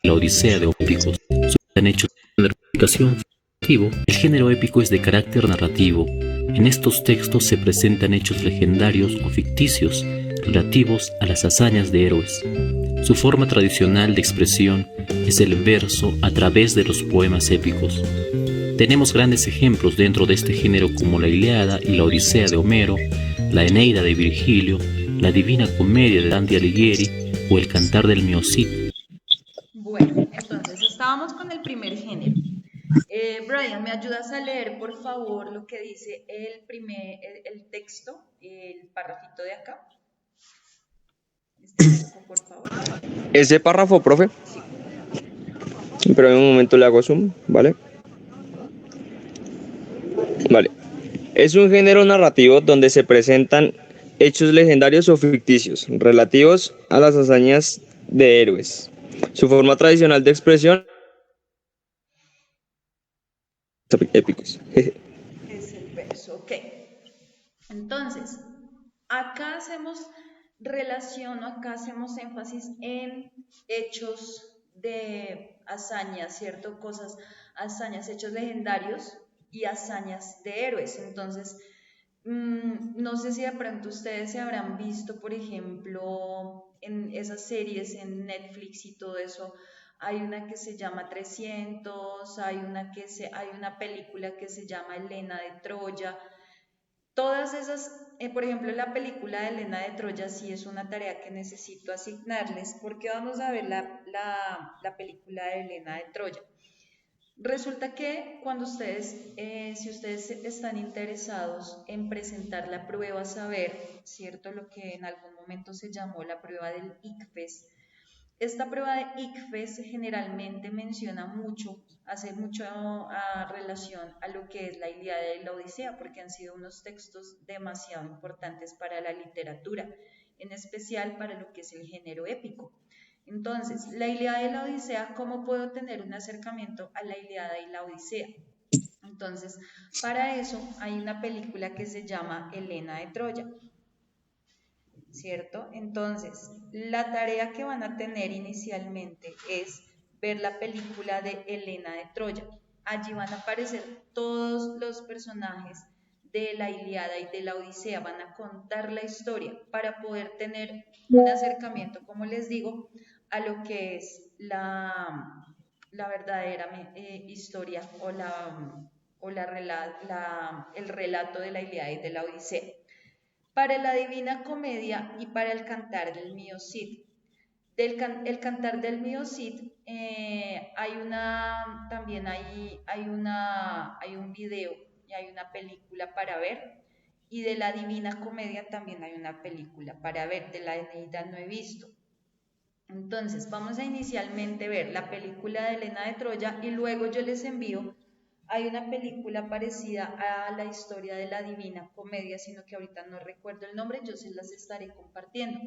la Odisea de Homero han hecho de explicación narrativo. El género épico es de carácter narrativo. En estos textos se presentan hechos legendarios o ficticios relativos a las hazañas de héroes. Su forma tradicional de expresión es el verso a través de los poemas épicos. Tenemos grandes ejemplos dentro de este género como la Ilíada y la Odisea de Homero, la Eneida de Virgilio, la Divina Comedia de Dante Alighieri o el Cantar del Mio Cid. Bueno, entonces estábamos con el primer género. Brian, ¿me ayudas a leer, por favor, lo que dice el texto, el párrafito de acá? Este párrafo, por favor. Ese párrafo, profe. Sí. Pero en un momento le hago zoom, ¿vale? Vale. Es un género narrativo donde se presentan hechos legendarios o ficticios relativos a las hazañas de héroes. Su forma tradicional de expresión épicos. Es el verso, ok. Entonces, acá hacemos relación, acá hacemos énfasis en hechos de hazañas, ¿cierto? Cosas, hazañas, hechos legendarios y hazañas de héroes. Entonces, no sé si de pronto ustedes se habrán visto, por ejemplo, en esas series en Netflix y todo eso. Hay una que se llama 300, hay una película que se llama Helena de Troya. Todas esas, por ejemplo, la película de Helena de Troya sí es una tarea que necesito asignarles porque vamos a ver la película de Helena de Troya. Resulta que cuando si ustedes están interesados en presentar la prueba saber, ¿cierto? Lo que en algún momento se llamó la prueba del ICFES. Esta prueba de ICFES generalmente menciona mucho, hace mucho relación a lo que es la Ilíada y la Odisea, porque han sido unos textos demasiado importantes para la literatura, en especial para lo que es el género épico. Entonces, la Ilíada y la Odisea, ¿cómo puedo tener un acercamiento a la Ilíada y la Odisea? Entonces, para eso hay una película que se llama Helena de Troya, ¿cierto? Entonces, la tarea que van a tener inicialmente es ver la película de Helena de Troya. Allí van a aparecer todos los personajes de la Ilíada y de la Odisea, van a contar la historia para poder tener un acercamiento, como les digo, a lo que es la verdadera historia el relato de la Ilíada y de la Odisea. Para la Divina Comedia y para el Cantar del Mio Cid. El Cantar del Mio Cid hay un video y hay una película para ver, y de la Divina Comedia también hay una película para ver. De la Eneida no he visto. Entonces vamos a inicialmente ver la película de Helena de Troya y luego yo les envío. Hay una película parecida a la historia de la Divina Comedia, sino que ahorita no recuerdo el nombre, yo se las estaré compartiendo,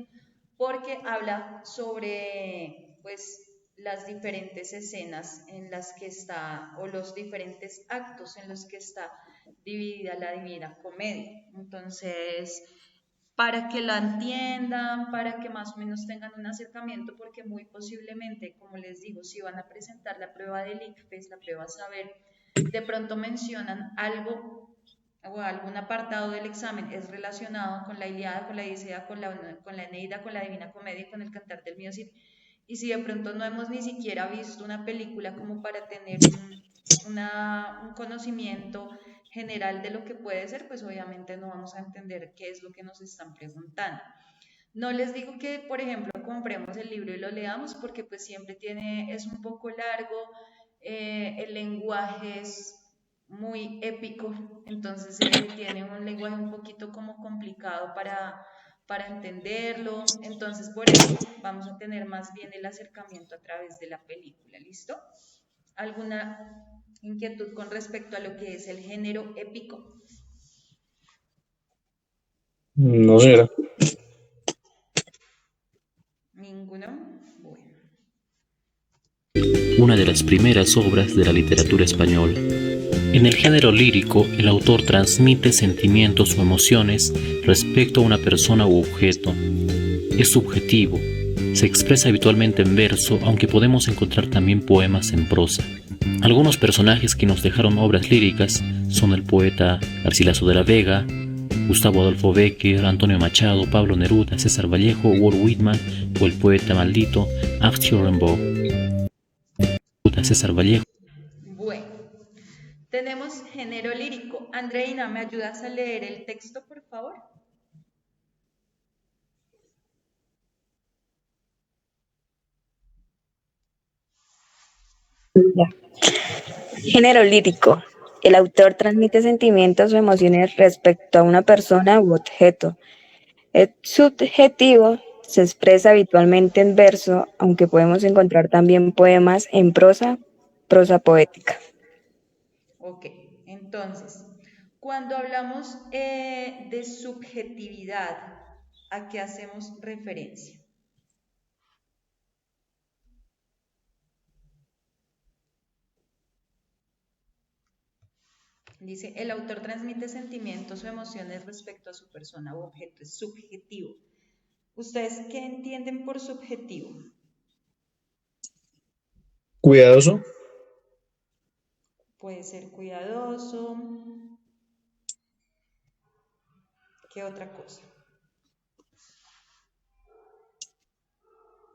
porque habla sobre, pues, las diferentes escenas en las que está, o los diferentes actos en los que está dividida la Divina Comedia. Entonces, para que la entiendan, para que más o menos tengan un acercamiento, porque muy posiblemente, como les digo, si van a presentar la prueba del ICFES, la prueba saber, de pronto mencionan algo o algún apartado del examen es relacionado con la Ilíada, con la Odisea, con la Eneida, con la Divina Comedia y con el Cantar del Mio Cid. Y si de pronto no hemos ni siquiera visto una película como para tener un conocimiento general de lo que puede ser, pues obviamente no vamos a entender qué es lo que nos están preguntando. No les digo que, por ejemplo, compremos el libro y lo leamos porque pues siempre es un poco largo, el lenguaje es muy épico, entonces tiene un lenguaje un poquito como complicado para entenderlo, entonces por eso vamos a tener más bien el acercamiento a través de la película, ¿listo? ¿Alguna inquietud con respecto a lo que es el género épico? No era. ¿Ninguno? Bueno. Una de las primeras obras de la literatura española. En el género lírico, el autor transmite sentimientos o emociones respecto a una persona u objeto. Es subjetivo, Se expresa habitualmente en verso, aunque podemos encontrar también poemas en prosa. Algunos personajes que nos dejaron obras líricas son el poeta Garcilaso de la Vega, Gustavo Adolfo Bécquer, Antonio Machado, Pablo Neruda, César Vallejo, Walt Whitman o el poeta maldito Arthur Rimbaud. César Vallejo. Bueno, tenemos género lírico. Andreina, ¿me ayudas a leer el texto, por favor? Ya. Género lírico. El autor transmite sentimientos o emociones respecto a una persona u objeto. El subjetivo se expresa habitualmente en verso, aunque podemos encontrar también poemas en prosa poética. Ok, entonces, cuando hablamos de subjetividad, ¿a qué hacemos referencia? Dice, el autor transmite sentimientos o emociones respecto a su persona u objeto, es subjetivo. ¿Ustedes qué entienden por subjetivo? Cuidadoso. Puede ser cuidadoso. ¿Qué otra cosa?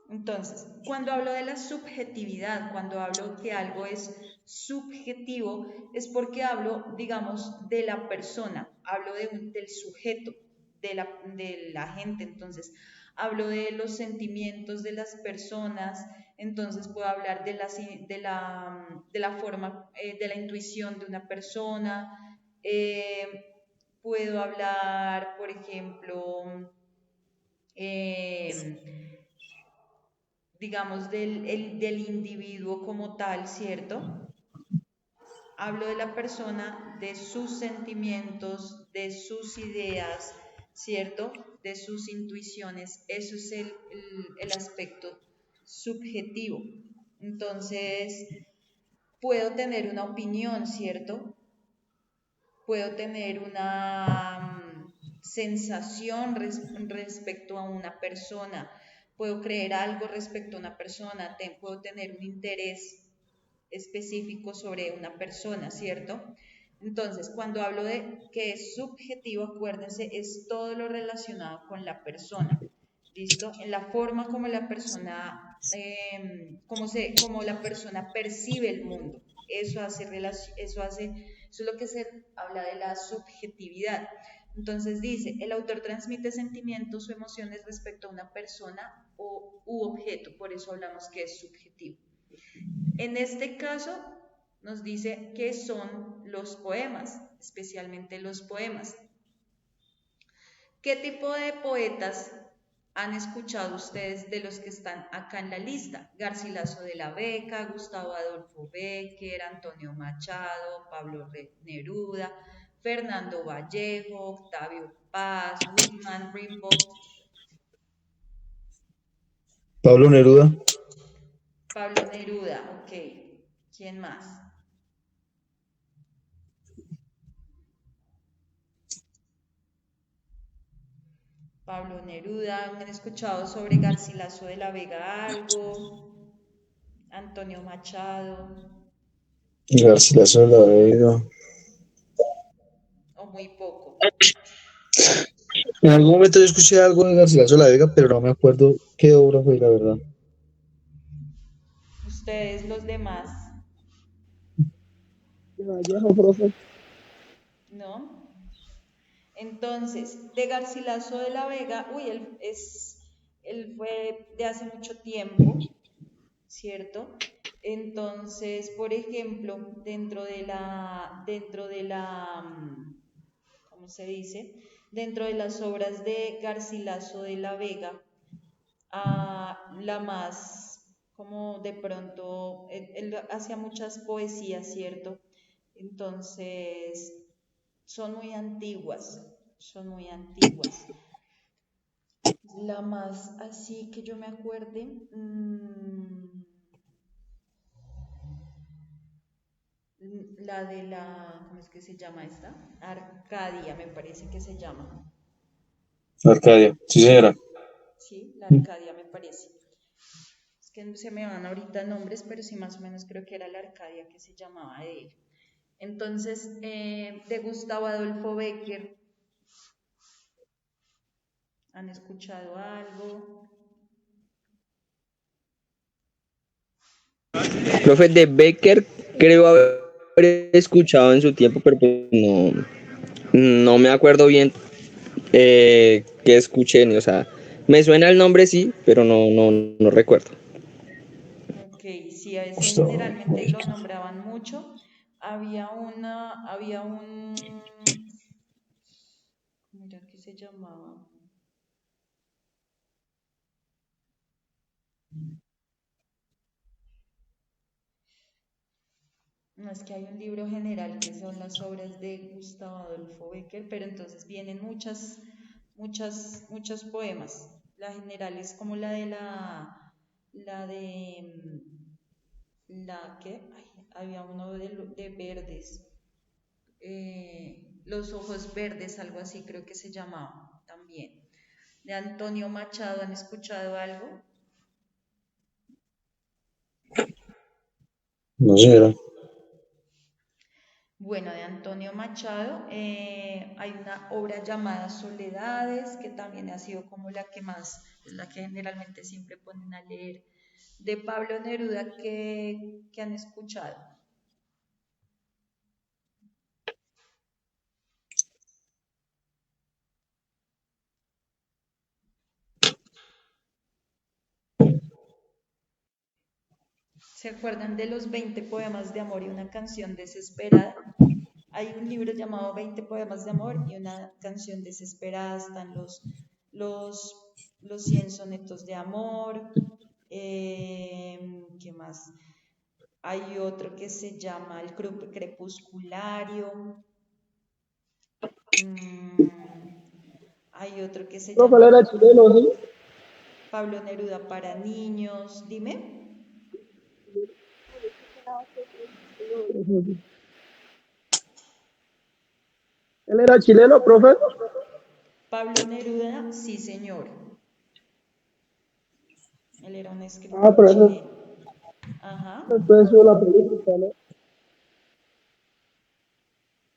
Entonces, cuando hablo de la subjetividad, cuando hablo que algo es subjetivo, es porque hablo, digamos, de la persona, hablo del sujeto, de la gente. Entonces, hablo de los sentimientos de las personas, entonces puedo hablar de la forma, de la intuición de una persona, puedo hablar, por ejemplo, digamos, del individuo como tal, ¿cierto? Hablo de la persona, de sus sentimientos, de sus ideas, ¿cierto? De sus intuiciones. Eso es el aspecto subjetivo. Entonces, puedo tener una opinión, ¿cierto? Puedo tener una sensación respecto a una persona, puedo creer algo respecto a una persona, puedo tener un interés específico sobre una persona, ¿cierto? Entonces, cuando hablo de que es subjetivo, acuérdense, es todo lo relacionado con la persona, ¿listo? En la forma como la persona, como la persona percibe el mundo. Eso es lo que se habla de la subjetividad. Entonces dice, el autor transmite sentimientos o emociones respecto a una persona u objeto, por eso hablamos que es subjetivo. En este caso, nos dice qué son los poemas, especialmente los poemas. ¿Qué tipo de poetas han escuchado ustedes de los que están acá en la lista? Garcilaso de la Vega, Gustavo Adolfo Bécquer, Antonio Machado, Pablo Neruda, Fernando Vallejo, Octavio Paz, Whitman, Rimbaud. Pablo Neruda. Pablo Neruda, ok. ¿Quién más? Pablo Neruda, ¿han escuchado sobre Garcilaso de la Vega algo? Antonio Machado, Garcilaso de la Vega. o muy poco. En algún momento yo escuché algo de Garcilaso de la Vega, pero no me acuerdo qué obra fue, la verdad. Ustedes, los demás, Vallejo, profe. ¿no? Entonces, de Garcilaso de la Vega, él fue de hace mucho tiempo, ¿cierto? Entonces, por ejemplo, ¿cómo se dice? Dentro de las obras de Garcilaso de la Vega, la más, como de pronto, él hacía muchas poesías, ¿cierto? Entonces, son muy antiguas, son muy antiguas. La más así que yo me acuerde, ¿cómo es que se llama esta? Arcadia, me parece que se llama. Arcadia, sí señora. Sí, la Arcadia me parece. Es que se me van ahorita nombres, pero sí más o menos creo que era la Arcadia que se llamaba de él. Entonces, de Gustavo Adolfo Bécquer, ¿han escuchado algo? Profe de Becker, creo haber escuchado en su tiempo, pero pues no me acuerdo bien qué escuché, o sea, me suena el nombre sí, pero no recuerdo. Ok, sí, a ese Gustavo generalmente lo Bécquer. nombraban mucho. Había un, mira que se llamaba, no es que hay un libro general que son las obras de Gustavo Adolfo Bécquer, pero entonces vienen muchos poemas. La general es como la de, la que, ay, había uno de verdes, Los ojos verdes, algo así creo que se llamaba también. De Antonio Machado, ¿han escuchado algo? No sé, era. Bueno, de Antonio Machado hay una obra llamada Soledades, que también ha sido como la que más, es la que generalmente siempre ponen a leer. De Pablo Neruda, que han escuchado. ¿Se acuerdan de los 20 poemas de amor y una canción desesperada? Hay un libro llamado 20 poemas de amor y una canción desesperada. Están los, los 100 sonetos de amor. ¿Qué más? Hay otro que se llama El Crepusculario. Mm, hay otro que se Profe, él llama era chileno, ¿sí? Pablo Neruda para niños. Dime. Él era chileno, profe. Pablo Neruda, sí señor. Él era un Ah, escritor pero eso chileno. Ajá. después hizo la política, ¿no?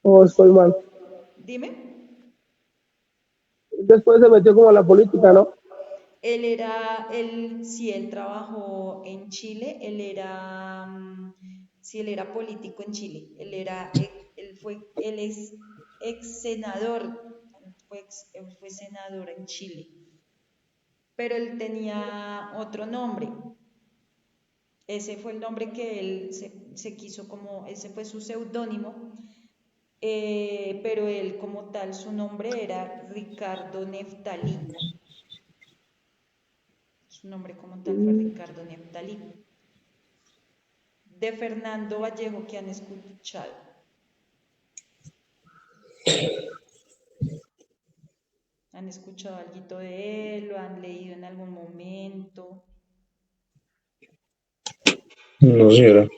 O estoy mal. Dime. Después se metió como a la política, ¿no? Sí, él trabajó en Chile, sí, él era político en Chile, él es ex senador, él fue senador en Chile, pero él tenía otro nombre, ese fue el nombre que él se quiso como, ese fue su seudónimo, pero él como tal, su nombre era Ricardo Neftalí. Su nombre como tal fue Ricardo Neftalí. De Fernando Vallejo, que han escuchado. ¿Han escuchado algo de él? ¿Lo han leído en algún momento? No sé, era.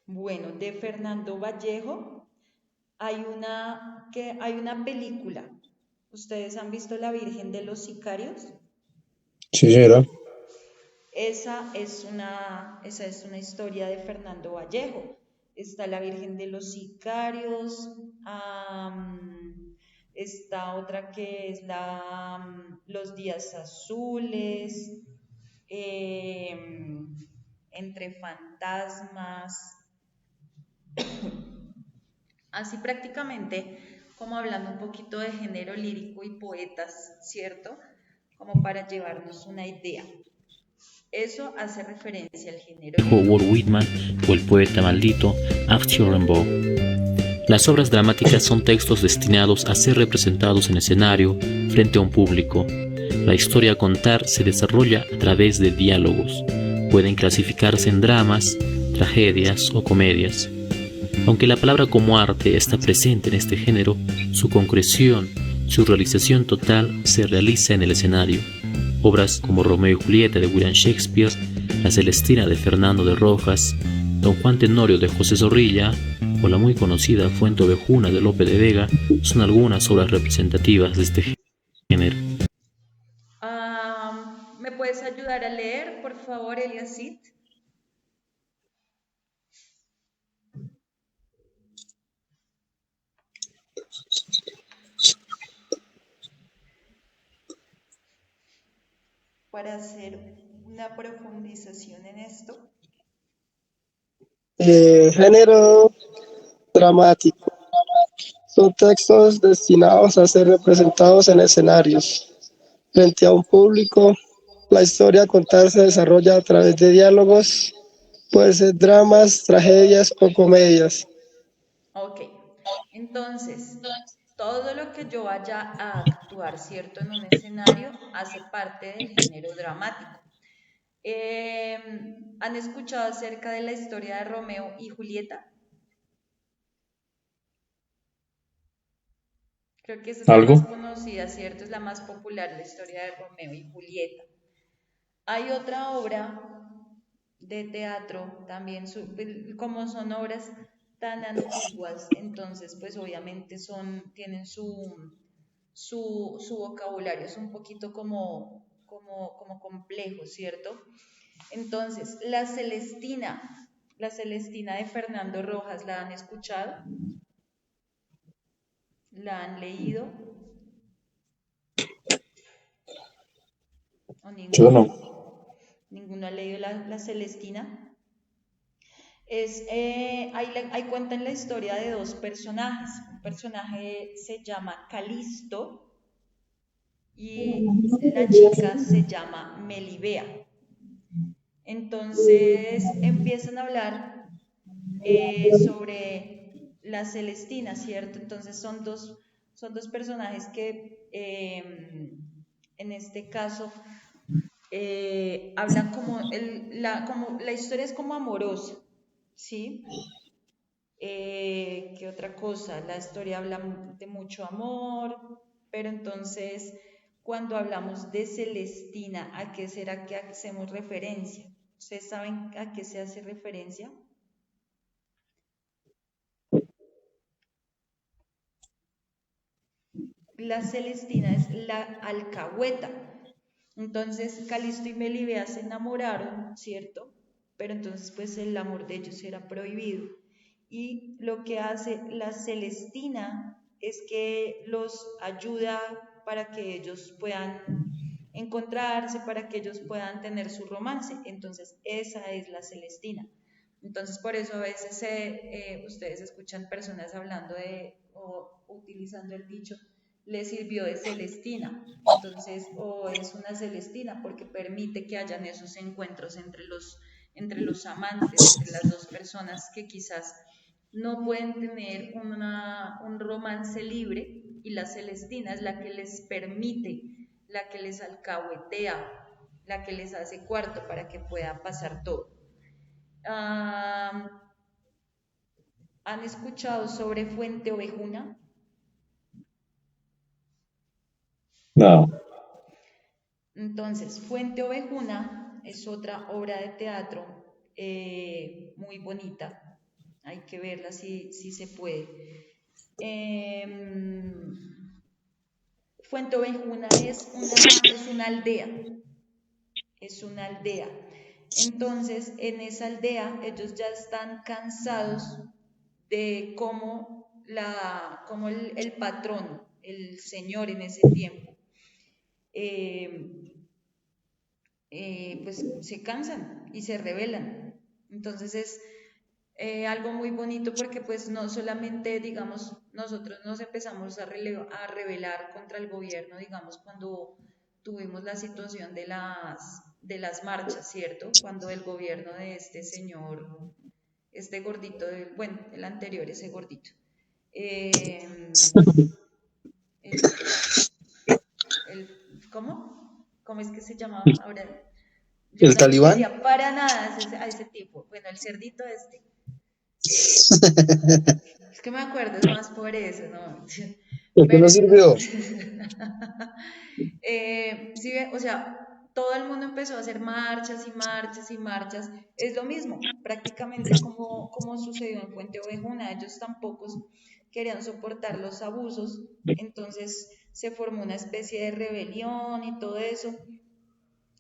Bueno, de Fernando Vallejo hay una película. ¿Ustedes han visto La Virgen de los Sicarios? Sí, sí, era. Esa es una historia de Fernando Vallejo. Está la Virgen de los Sicarios, está otra que es Los Días Azules, Entre Fantasmas, así prácticamente como hablando un poquito de género lírico y poetas, ¿cierto? Como para llevarnos una idea. Eso hace referencia al género lírico. Walt Whitman o el poeta maldito Arthur Rimbaud. Las obras dramáticas son textos destinados a ser representados en escenario frente a un público. La historia a contar se desarrolla a través de diálogos. Pueden clasificarse en dramas, tragedias o comedias. Aunque la palabra como arte está presente en este género, su concreción, su realización total se realiza en el escenario. Obras como Romeo y Julieta de William Shakespeare, La Celestina de Fernando de Rojas, Don Juan Tenorio de José Zorrilla o la muy conocida Fuente Ovejuna de Lope de Vega son algunas obras representativas de este género. ¿Me puede puedes ayudar a leer, por favor, Eliasit? Para hacer una profundización en esto. Género dramático. Son textos destinados a ser representados en escenarios. Frente a un público, la historia a contar se desarrolla a través de diálogos, puede ser dramas, tragedias o comedias. Ok, entonces, todo lo que yo vaya a actuar, ¿cierto? En un escenario hace parte del género dramático. ¿Han escuchado acerca de la historia de Romeo y Julieta? Creo que esa es la más ¿Algo? conocida, ¿cierto? Es la más popular, la historia de Romeo y Julieta. Hay otra obra de teatro también, como son obras tan antiguas, entonces pues obviamente tienen su vocabulario, es un poquito como complejo, ¿cierto? Entonces, la Celestina de Fernando Rojas, ¿la han escuchado? ¿La han leído? ¿O Yo ninguno? no. ¿Ninguno ha leído la Celestina? Ahí cuentan la historia de dos personajes. Un personaje se llama Calisto y la chica se llama Melibea. Entonces empiezan a hablar sobre la Celestina, ¿cierto? Entonces son dos personajes que en este caso hablan como la historia es como amorosa, ¿sí? ¿Qué otra cosa? La historia habla de mucho amor, pero entonces cuando hablamos de Celestina, ¿a qué será que hacemos referencia? ¿Ustedes saben a qué se hace referencia? La Celestina es la alcahueta. Entonces Calisto y Melibea se enamoraron, ¿cierto? Pero entonces pues el amor de ellos era prohibido. Y lo que hace la Celestina es que los ayuda para que ellos puedan encontrarse, para que ellos puedan tener su romance. Entonces esa es la Celestina. Entonces por eso a veces ustedes escuchan personas hablando o utilizando el dicho, le sirvió de Celestina. Entonces, o es una Celestina porque permite que hayan esos encuentros entre los amantes, entre las dos personas que quizás no pueden tener un romance libre y la Celestina es la que les permite, la que les alcahuetea, la que les hace cuarto para que pueda pasar todo. ¿Han escuchado sobre Fuente Ovejuna? No. Entonces, Fuente Ovejuna es otra obra de teatro muy bonita. Hay que verla si se puede. Fuente Ovejuna es una aldea. Es una aldea. Entonces, en esa aldea ellos ya están cansados de cómo el patrón, el señor en ese tiempo, eh, pues se cansan y se rebelan. Entonces es algo muy bonito porque pues no solamente, digamos, nosotros nos empezamos a rebelar contra el gobierno, digamos, cuando tuvimos la situación de las marchas, ¿cierto? Cuando el gobierno de este señor, este gordito, bueno, el anterior, ese gordito, eh, el, ¿cómo es que se llamaba? Ahora, yo ¿El no talibán? escucharía para nada a ese tipo. Bueno, el cerdito este. Es que me acuerdo, es más por eso, ¿no? ¿Por qué Pero no entonces, sirvió? sí, o sea, todo el mundo empezó a hacer marchas y marchas y marchas. Es lo mismo, prácticamente como sucedió en Puente Ovejuna. Ellos tampoco querían soportar los abusos, entonces se formó una especie de rebelión y todo eso.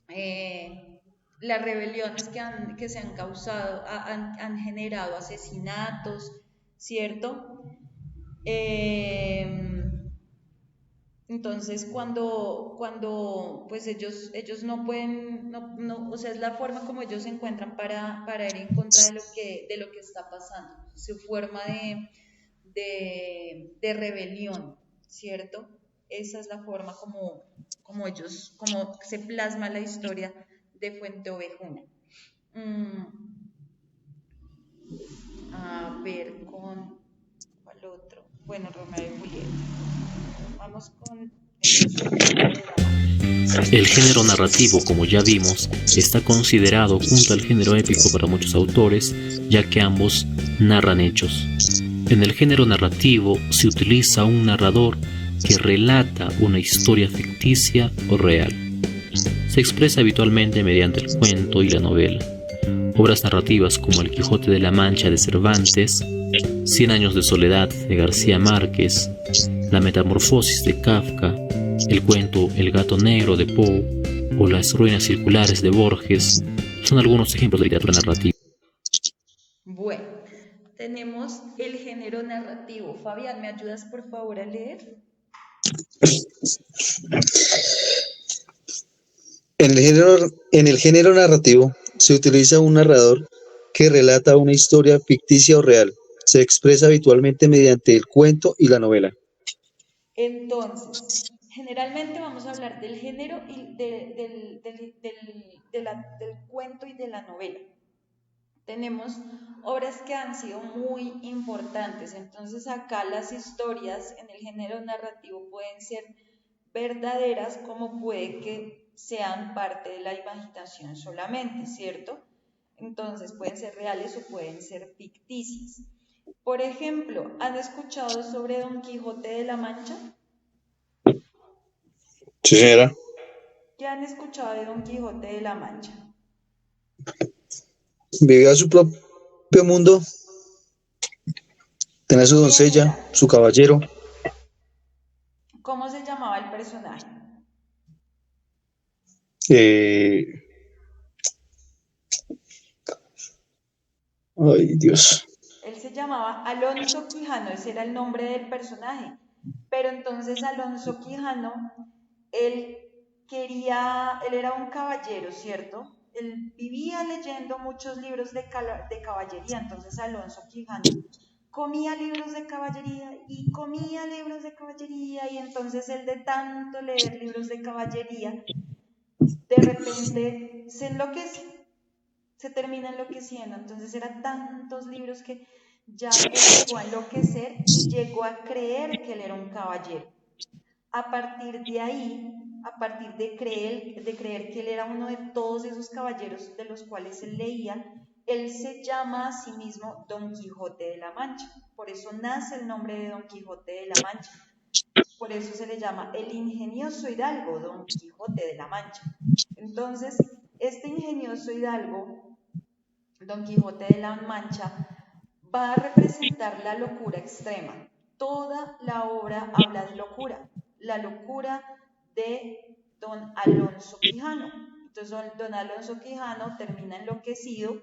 eh, las rebeliones que se han causado, han generado asesinatos, ¿cierto? Eh, entonces, pues ellos no pueden, o sea, es la forma como ellos se encuentran para ir en contra de lo que está pasando, su forma de rebelión, ¿cierto? Esa es la forma como se plasma la historia de Fuente Ovejuna. Mm, a ver, ¿cuál otro? Bueno, Romeo y Julieta. Vamos con el Quijote de la Mancha. El género narrativo, como ya vimos, está considerado junto al género épico para muchos autores, ya que ambos narran hechos. En el género narrativo se utiliza un narrador que relata una historia ficticia o real. Se expresa habitualmente mediante el cuento y la novela. Obras narrativas como El Quijote de la Mancha de Cervantes, Cien años de soledad de García Márquez, La Metamorfosis de Kafka, el cuento El gato negro de Poe o Las ruinas circulares de Borges son algunos ejemplos de literatura narrativa. Bueno, tenemos el género narrativo. Fabián, ¿me ayudas por favor a leer? En el género narrativo se utiliza un narrador que relata una historia ficticia o real. Se expresa habitualmente mediante el cuento y la novela. Entonces, generalmente vamos a hablar del género y del cuento y de la novela. Tenemos obras que han sido muy importantes, entonces acá las historias en el género narrativo pueden ser verdaderas como puede que sean parte de la imaginación solamente, ¿cierto? Entonces pueden ser reales o pueden ser ficticias. Por ejemplo, ¿han escuchado sobre Don Quijote de la Mancha? Sí, señora. ¿Qué han escuchado de Don Quijote de la Mancha? Vivía su propio mundo, tenía su ¿Quién era? doncella, su caballero. ¿Cómo se llamaba el personaje? eh, Ay, Dios. Él se llamaba Alonso Quijano, ese era el nombre del personaje. Pero entonces Alonso Quijano, él él era un caballero, ¿cierto? Él vivía leyendo muchos libros de caballería, entonces Alonso Quijano comía libros de caballería y comía libros de caballería y entonces él de tanto leer libros de caballería, de repente se enloquece, se termina enloqueciendo. Entonces eran tantos libros que ya él llegó a enloquecer y llegó a creer que él era un caballero. A partir de ahí, a partir de creer que él era uno de todos esos caballeros de los cuales él leía, él se llama a sí mismo Don Quijote de la Mancha. Por eso nace el nombre de Don Quijote de la Mancha. Por eso se le llama el ingenioso hidalgo, Don Quijote de la Mancha. Entonces, este ingenioso hidalgo, Don Quijote de la Mancha, va a representar la locura extrema. Toda la obra habla de locura, la locura de don Alonso Quijano. Entonces don Alonso Quijano termina enloquecido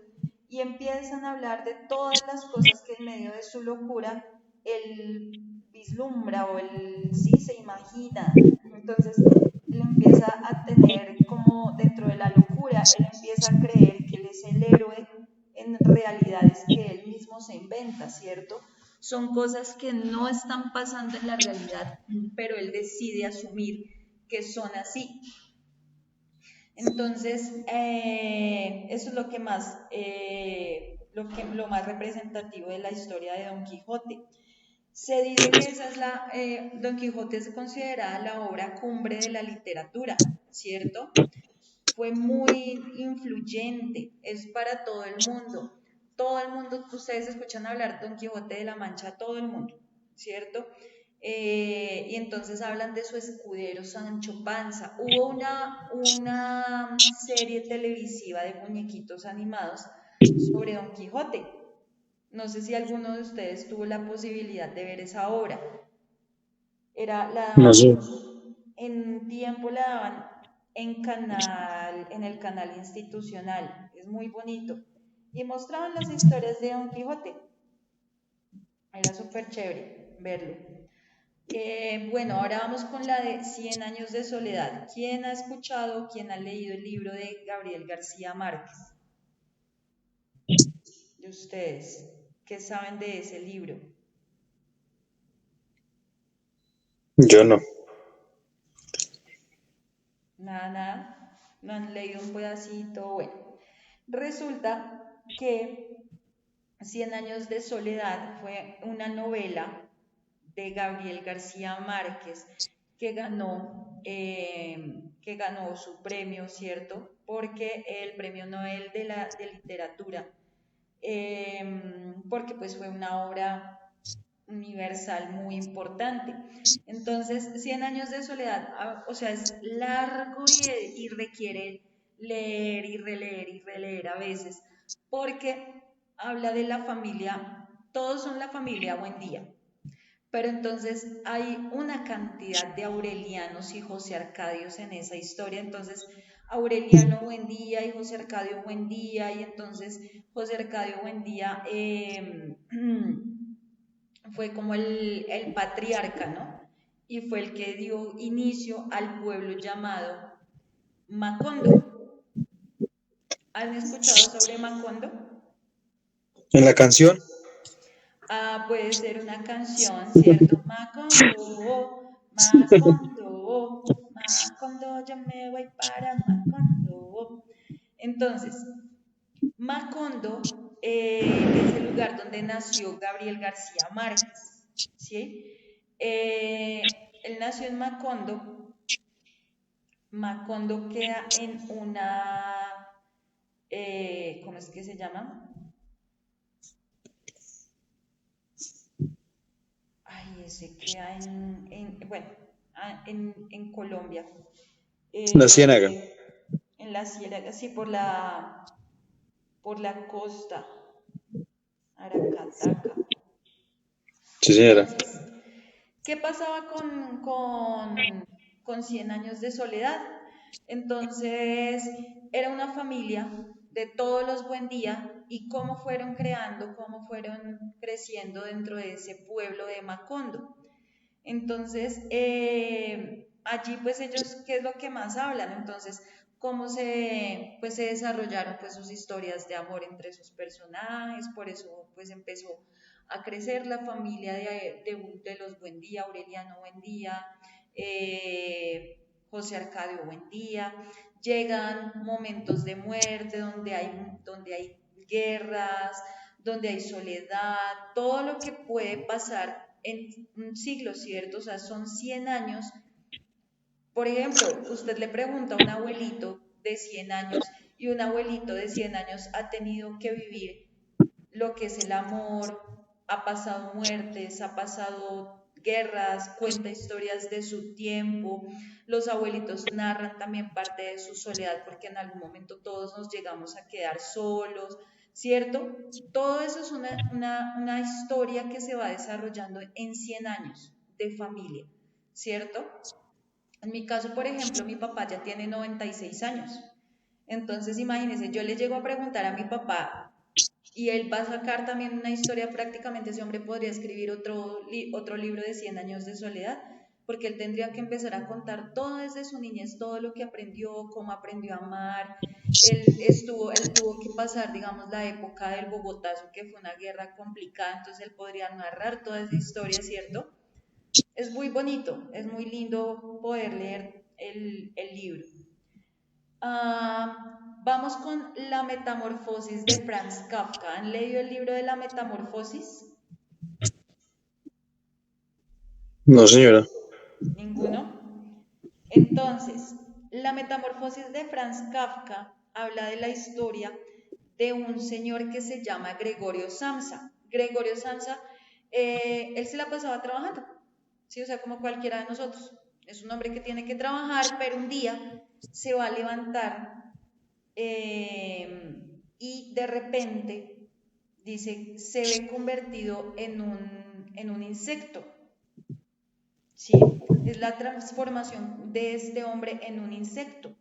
y empiezan a hablar de todas las cosas que en medio de su locura él vislumbra o él sí se imagina. Entonces él empieza a tener como dentro de la locura, él empieza a creer que él es el héroe en realidades que él mismo se inventa, ¿cierto? Son cosas que no están pasando en la realidad, pero él decide asumir que son así. Entonces, eso es lo más representativo de la historia de Don Quijote. Se dice que Don Quijote es considerada la obra cumbre de la literatura, ¿cierto? Fue muy influyente, es para todo el mundo. Todo el mundo, ustedes escuchan hablar de Don Quijote de la Mancha, todo el mundo, ¿cierto? Y entonces hablan de su escudero Sancho Panza. Hubo una serie televisiva de muñequitos animados sobre Don Quijote. No sé si alguno de ustedes tuvo la posibilidad de ver esa obra. La No daban sé. en tiempo, la daban en el canal institucional. Es muy bonito. Y mostraban las historias de Don Quijote. Era súper chévere verlo. Bueno, ahora vamos con la de Cien años de soledad. ¿Quién ha escuchado, quién ha leído el libro de Gabriel García Márquez? De ustedes, ¿qué saben de ese libro? Yo no. Nada, nada. No han leído un pedacito. Bueno, resulta que Cien años de soledad fue una novela de Gabriel García Márquez que ganó su premio, ¿cierto? Porque el premio Nobel de literatura, porque pues fue una obra universal muy importante. Entonces, Cien años de soledad, o sea, es largo y requiere leer y releer y releer a veces, porque habla de la familia, todos son la familia Buendía, pero entonces hay una cantidad de Aurelianos y José Arcadios en esa historia. Entonces, Aureliano Buendía y José Arcadio Buendía, y entonces José Arcadio Buendía fue como el patriarca, ¿no? Y fue el que dio inicio al pueblo llamado Macondo. ¿Han escuchado sobre Macondo? En la canción, Puede ser una canción, ¿cierto? Macondo, Macondo, Macondo, yo me voy para Macondo. Entonces, Macondo es el lugar donde nació Gabriel García Márquez, ¿sí? Él nació en Macondo. Macondo queda en una, ¿cómo es que se llama? Ay, ese queda bueno, en Colombia. la ciénaga. En la ciénaga, sí, por la costa, Aracataca. Sí, señora. Entonces, ¿qué pasaba con Cien años de soledad? Entonces, era una familia de todos los Buendía y cómo fueron creando, cómo fueron creciendo dentro de ese pueblo de Macondo. Entonces, allí pues ellos, ¿qué es lo que más hablan? Entonces, cómo se desarrollaron pues sus historias de amor entre sus personajes, por eso pues empezó a crecer la familia de los Buendía, Aureliano Buendía, José Arcadio Buendía. Llegan momentos de muerte donde hay guerras, donde hay soledad, todo lo que puede pasar en un siglo, ¿cierto? O sea, son 100 años. Por ejemplo, usted le pregunta a un abuelito de 100 años y un abuelito de 100 años ha tenido que vivir lo que es el amor, ha pasado muertes, ha pasado guerras, cuenta historias de su tiempo. Los abuelitos narran también parte de su soledad porque en algún momento todos nos llegamos a quedar solos, ¿cierto? Todo eso es una historia que se va desarrollando en 100 años de familia, ¿cierto? En mi caso, por ejemplo, mi papá ya tiene 96 años. Entonces, imagínense, yo le llego a preguntar a mi papá y él va a sacar también una historia, prácticamente ese hombre podría escribir otro libro de 100 años de soledad, porque él tendría que empezar a contar todo desde su niñez, todo lo que aprendió, cómo aprendió a amar. Él tuvo que pasar, digamos, la época del Bogotazo, que fue una guerra complicada, entonces él podría narrar toda esa historia, ¿cierto? Es muy bonito, es muy lindo poder leer el libro. Vamos con La Metamorfosis de Franz Kafka. ¿Han leído el libro de La Metamorfosis? No, señora. ¿Ninguno? Entonces, La Metamorfosis de Franz Kafka habla de la historia de un señor que se llama Gregorio Samsa. Gregorio Samsa, él se la pasaba trabajando, ¿sí? O sea, como cualquiera de nosotros. Es un hombre que tiene que trabajar, pero un día se va a levantar y de repente, dice, se ve convertido en un insecto, ¿sí? Es la transformación de este hombre en un insecto.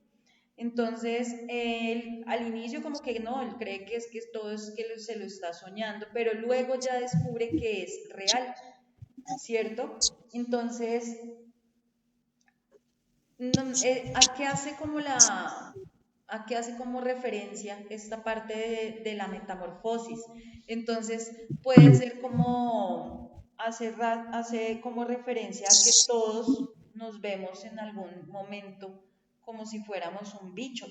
Entonces, él al inicio como que no, él cree que es que todo es que se lo está soñando, pero luego ya descubre que es real, ¿cierto? Entonces, ¿a qué hace como a qué hace como referencia esta parte de la metamorfosis? Entonces, puede ser como hace como referencia a que todos nos vemos en algún momento como si fuéramos un bicho.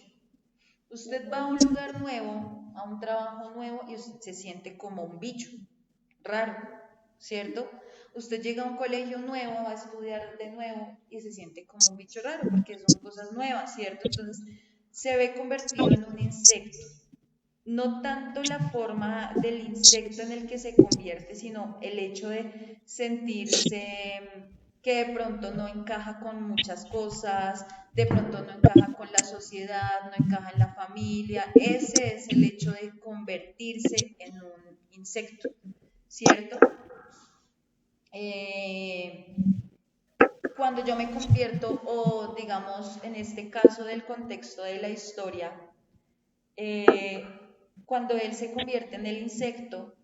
Usted va a un lugar nuevo, a un trabajo nuevo y usted se siente como un bicho, raro, ¿cierto? Usted llega a un colegio nuevo, va a estudiar de nuevo y se siente como un bicho raro porque son cosas nuevas, ¿cierto? Entonces se ve convertido en un insecto. No tanto la forma del insecto en el que se convierte, sino el hecho de sentirse que de pronto no encaja con muchas cosas, de pronto no encaja con la sociedad, no encaja en la familia. Ese es el hecho de convertirse en un insecto, ¿cierto? Eh, Cuando yo me convierto, o digamos en este caso del contexto de la historia, cuando él se convierte en el insecto,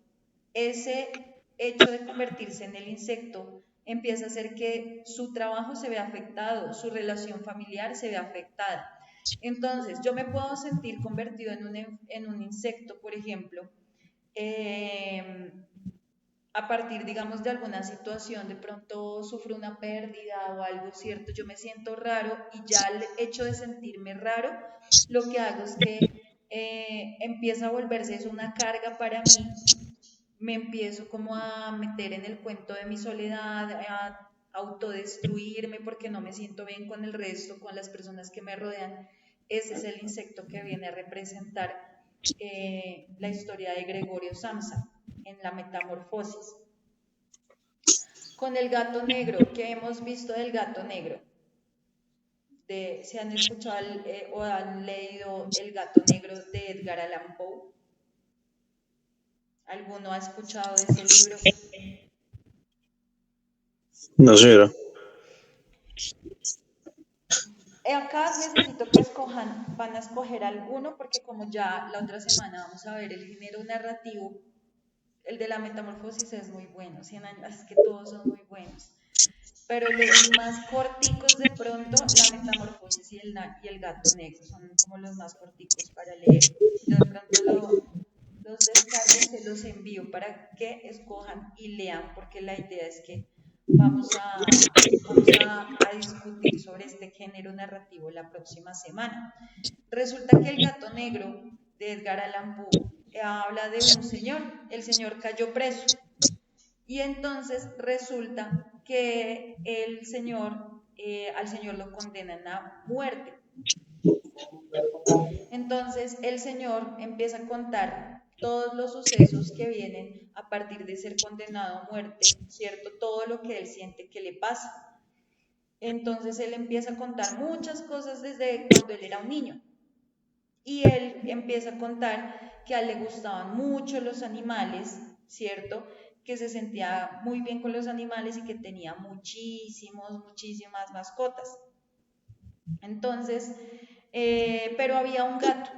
ese hecho de convertirse en el insecto empieza a hacer que su trabajo se vea afectado, su relación familiar se vea afectada. Entonces, yo me puedo sentir convertido en un insecto, por ejemplo, eh, a partir, digamos, de alguna situación, de pronto sufro una pérdida o algo, ¿cierto? Yo me siento raro y ya el hecho de sentirme raro, lo que hago es que empieza a volverse eso una carga para mí, me empiezo como a meter en el cuento de mi soledad, a autodestruirme porque no me siento bien con el resto, con las personas que me rodean. Ese es el insecto que viene a representar la historia de Gregorio Samsa en la metamorfosis. Con el gato negro, ¿qué hemos visto del gato negro? ¿Se han escuchado o han leído El gato negro de Edgar Allan Poe? ¿Alguno ha escuchado de ese libro? No, señora. Acá necesito que escojan, van a escoger alguno porque como ya la otra semana vamos a ver el género narrativo, el de la metamorfosis es muy bueno, 100 años, es que todos son muy buenos, pero los más corticos de pronto, la metamorfosis y el gato negro son como los más corticos para leer. Yo de pronto los descargo, se los envío para que escojan y lean, porque la idea es que vamos a discutir sobre este género narrativo la próxima semana. Resulta que El gato negro de Edgar Allan Poe habla de un señor, el señor cayó preso y entonces resulta que al señor lo condenan a muerte. Entonces el Señor empieza a contar todos los sucesos que vienen a partir de ser condenado a muerte, ¿cierto? Todo lo que él siente que le pasa. Entonces él empieza a contar muchas cosas desde cuando él era un niño. Y él empieza a contar que a él le gustaban mucho los animales, ¿cierto? Que se sentía muy bien con los animales y que tenía muchísimas mascotas. Entonces, pero había un gato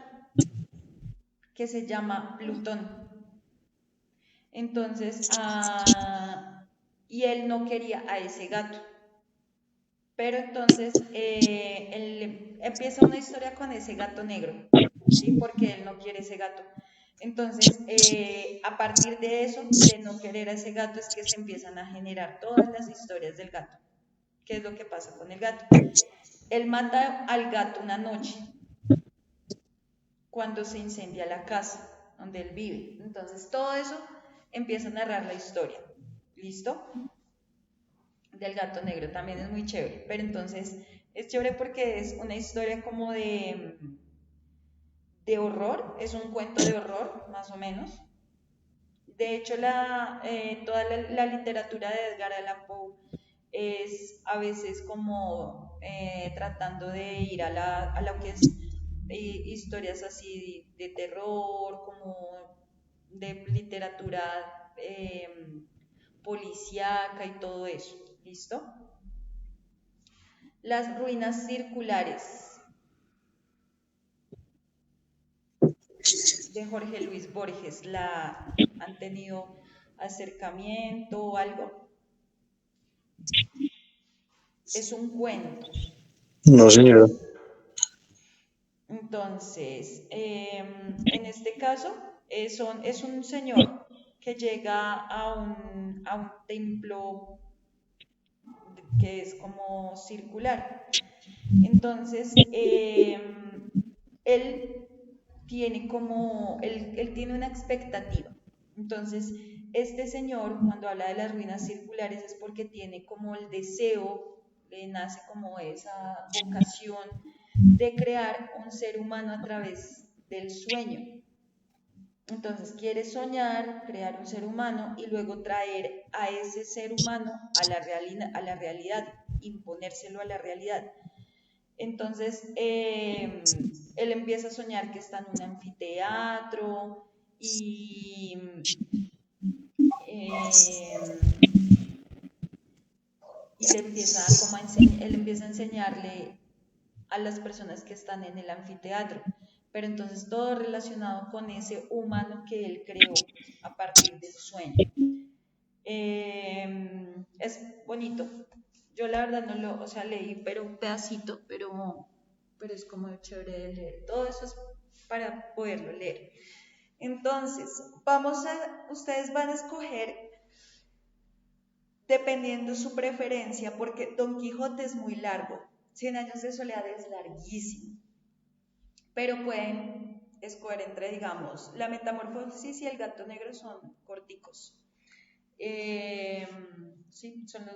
que se llama Plutón. Entonces, y él no quería a ese gato. Pero entonces, él empieza una historia con ese gato negro, ¿sí? Porque él no quiere ese gato. Entonces, a partir de eso, de no querer a ese gato, es que se empiezan a generar todas las historias del gato. ¿Qué es lo que pasa con el gato? Él mata al gato una noche, cuando se incendia la casa donde él vive. Entonces todo eso empieza a narrar la historia. ¿Listo? Del gato negro también es muy chévere. Pero entonces es chévere porque es una historia como de horror, es un cuento de horror, más o menos. De hecho, toda la literatura de Edgar Allan Poe es a veces como tratando de ir a lo que es historias así de terror, como de literatura policíaca y todo eso. ¿Listo? Las ruinas circulares. de Jorge Luis Borges, ¿la han tenido acercamiento o algo? Es un cuento. No, señora. Entonces, en este caso, es un señor que llega a un templo que es como circular. Entonces, él él tiene una expectativa. Entonces, este señor, cuando habla de las ruinas circulares, es porque tiene como el deseo, le nace como esa vocación de crear un ser humano a través del sueño. Entonces quiere soñar, crear un ser humano y luego traer a ese ser humano a la realidad, imponérselo a la realidad. Entonces él empieza a soñar que está en un anfiteatro eh, y él empieza a enseñarle a las personas que están en el anfiteatro, pero entonces todo relacionado con ese humano que él creó a partir del sueño. Es bonito. Yo la verdad no lo, o sea, leí pero un pedacito, pero es como chévere de leer. Todo eso es para poderlo leer. Entonces, ustedes van a escoger dependiendo su preferencia, porque Don Quijote es muy largo. 100 años de soledad es larguísimo, pero pueden escoger entre, digamos, La Metamorfosis y El Gato Negro son corticos. Sí, son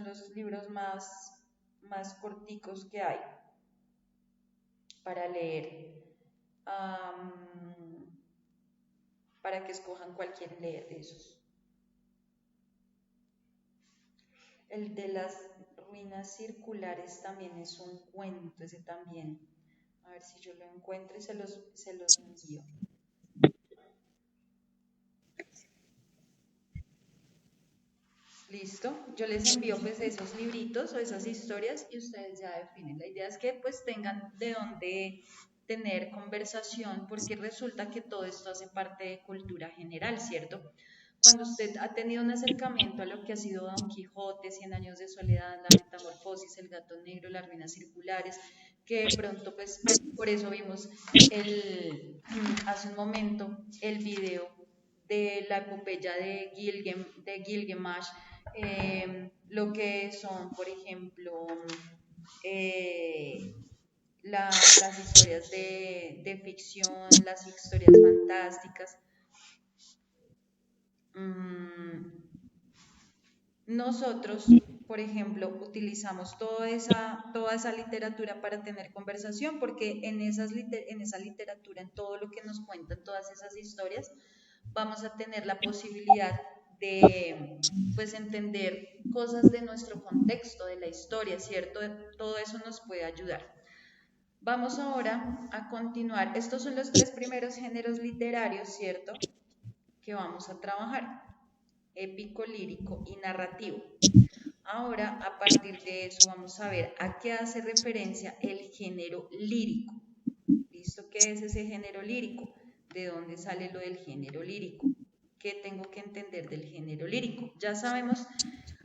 los libros más corticos que hay para leer, para que escojan cuál quieren leer de esos. El de las ruinas circulares también es un cuento, ese también. A ver si yo lo encuentro y se los envío. Listo, yo les envío pues esos libritos o esas historias y ustedes ya definen. La idea es que pues tengan de dónde tener conversación, porque resulta que todo esto hace parte de cultura general, ¿cierto? Cuando usted ha tenido un acercamiento a lo que ha sido Don Quijote, 100 años de soledad, La Metamorfosis, El Gato Negro, Las Ruinas Circulares, que de pronto pues por eso vimos hace un momento el video de la epopeya de Gilgamesh, lo que son, por ejemplo, las historias de ficción, las historias fantásticas. Nosotros, por ejemplo, utilizamos toda esa literatura para tener conversación, porque en esa literatura, en todo lo que nos cuentan, todas esas historias, vamos a tener la posibilidad de pues entender cosas de nuestro contexto, de la historia, ¿cierto? Todo eso nos puede ayudar. Vamos ahora a continuar. Estos son los 3 primeros géneros literarios, ¿cierto?, que vamos a trabajar: épico, lírico y narrativo. Ahora, a partir de eso, vamos a ver a qué hace referencia el género lírico. ¿Listo? ¿Qué es ese género lírico? ¿De dónde sale lo del género lírico? ¿Qué tengo que entender del género lírico? Ya sabemos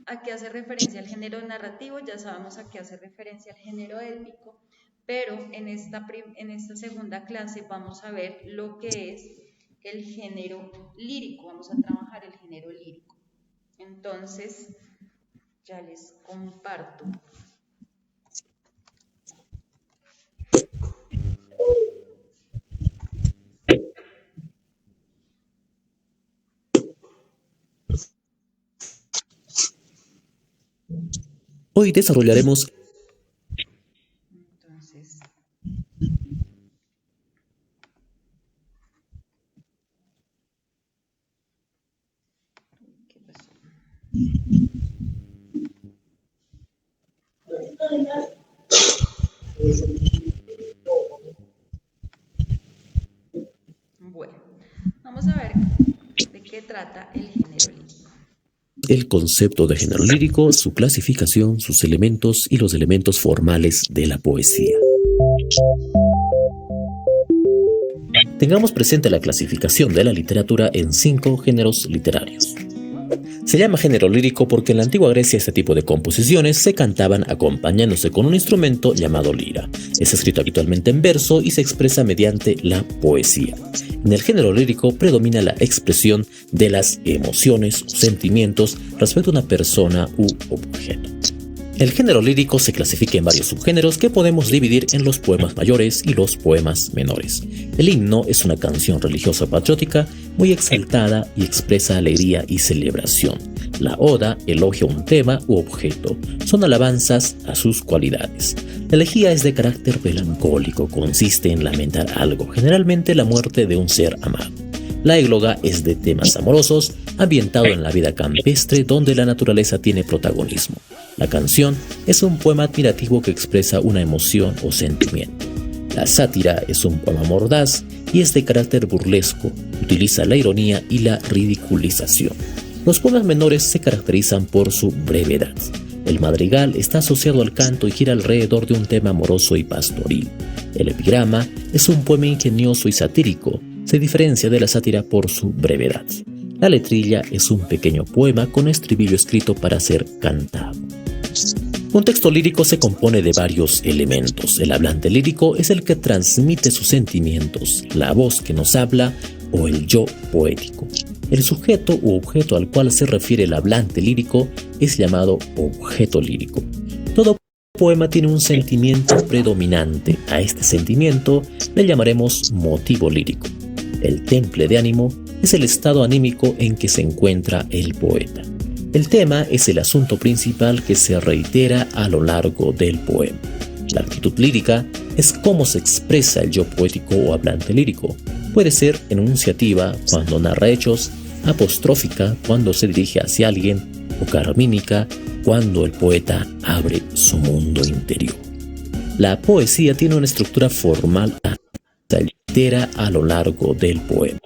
a qué hace referencia el género narrativo, ya sabemos a qué hace referencia el género épico, pero en esta segunda clase vamos a ver lo que es el género lírico, vamos a trabajar el género lírico. Entonces, ya les comparto. Hoy desarrollaremos Entonces, ¿qué pasó? Bueno, vamos a ver de qué trata el género lírico. el concepto de género lírico, su clasificación, sus elementos y los elementos formales de la poesía. Tengamos presente la clasificación de la literatura en 5 géneros literarios. Se llama género lírico porque en la antigua Grecia este tipo de composiciones se cantaban acompañándose con un instrumento llamado lira. Es escrito habitualmente en verso y se expresa mediante la poesía. En el género lírico predomina la expresión de las emociones o sentimientos respecto a una persona u objeto. El género lírico se clasifica en varios subgéneros que podemos dividir en los poemas mayores y los poemas menores. El himno es una canción religiosa patriótica muy exaltada y expresa alegría y celebración. La oda elogia un tema u objeto, son alabanzas a sus cualidades. La elegía es de carácter melancólico, consiste en lamentar algo, generalmente la muerte de un ser amado. La égloga es de temas amorosos, ambientado en la vida campestre donde la naturaleza tiene protagonismo. La canción es un poema admirativo que expresa una emoción o sentimiento. La sátira es un poema mordaz y es de carácter burlesco, utiliza la ironía y la ridiculización. Los poemas menores se caracterizan por su brevedad. El madrigal está asociado al canto y gira alrededor de un tema amoroso y pastoril. El epigrama es un poema ingenioso y satírico. Se diferencia de la sátira por su brevedad. La letrilla es un pequeño poema con estribillo escrito para ser cantado. Un texto lírico se compone de varios elementos. El hablante lírico es el que transmite sus sentimientos, la voz que nos habla o el yo poético. El sujeto u objeto al cual se refiere el hablante lírico es llamado objeto lírico. Todo poema tiene un sentimiento predominante. A este sentimiento le llamaremos motivo lírico. El temple de ánimo es el estado anímico en que se encuentra el poeta. El tema es el asunto principal que se reitera a lo largo del poema. La actitud lírica es cómo se expresa el yo poético o hablante lírico. Puede ser enunciativa cuando narra hechos, apostrófica cuando se dirige hacia alguien o carmínica cuando el poeta abre su mundo interior. La poesía tiene una estructura formal que se reitera a lo largo del poema.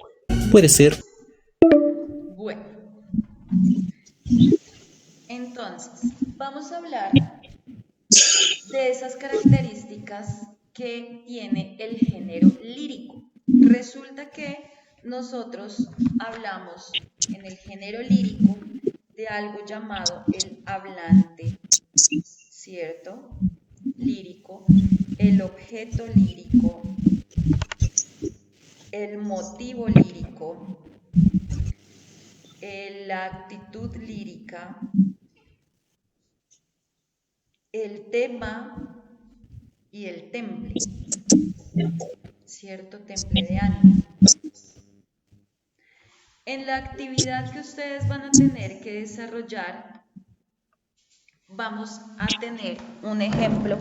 Puede ser. Bueno, entonces, vamos a hablar de esas características que tiene el género lírico. Resulta que nosotros hablamos en el género lírico de algo llamado el hablante, ¿cierto? Lírico, el objeto lírico, el motivo lírico, la actitud lírica, el tema y el temple, ¿cierto? Temple de ánimo. En la actividad que ustedes van a tener que desarrollar, vamos a tener un ejemplo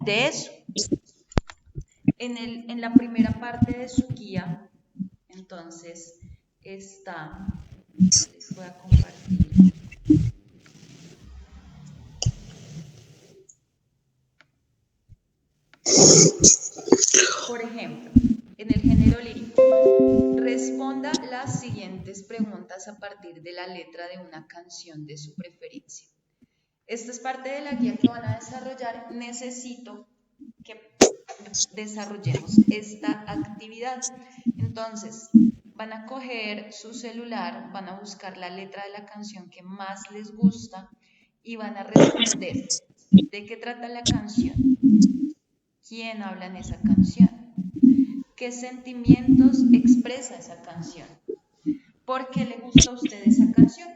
de eso. En la primera parte de su guía, entonces, está, les voy a compartir. Por ejemplo, en el género lírico, responda las siguientes preguntas a partir de la letra de una canción de su preferencia. Esta es parte de la guía que van a desarrollar. Necesito que desarrollemos esta actividad. Entonces, van a coger su celular, van a buscar la letra de la canción que más les gusta y van a responder de qué trata la canción, quién habla en esa canción, qué sentimientos expresa esa canción, por qué le gusta a usted esa canción.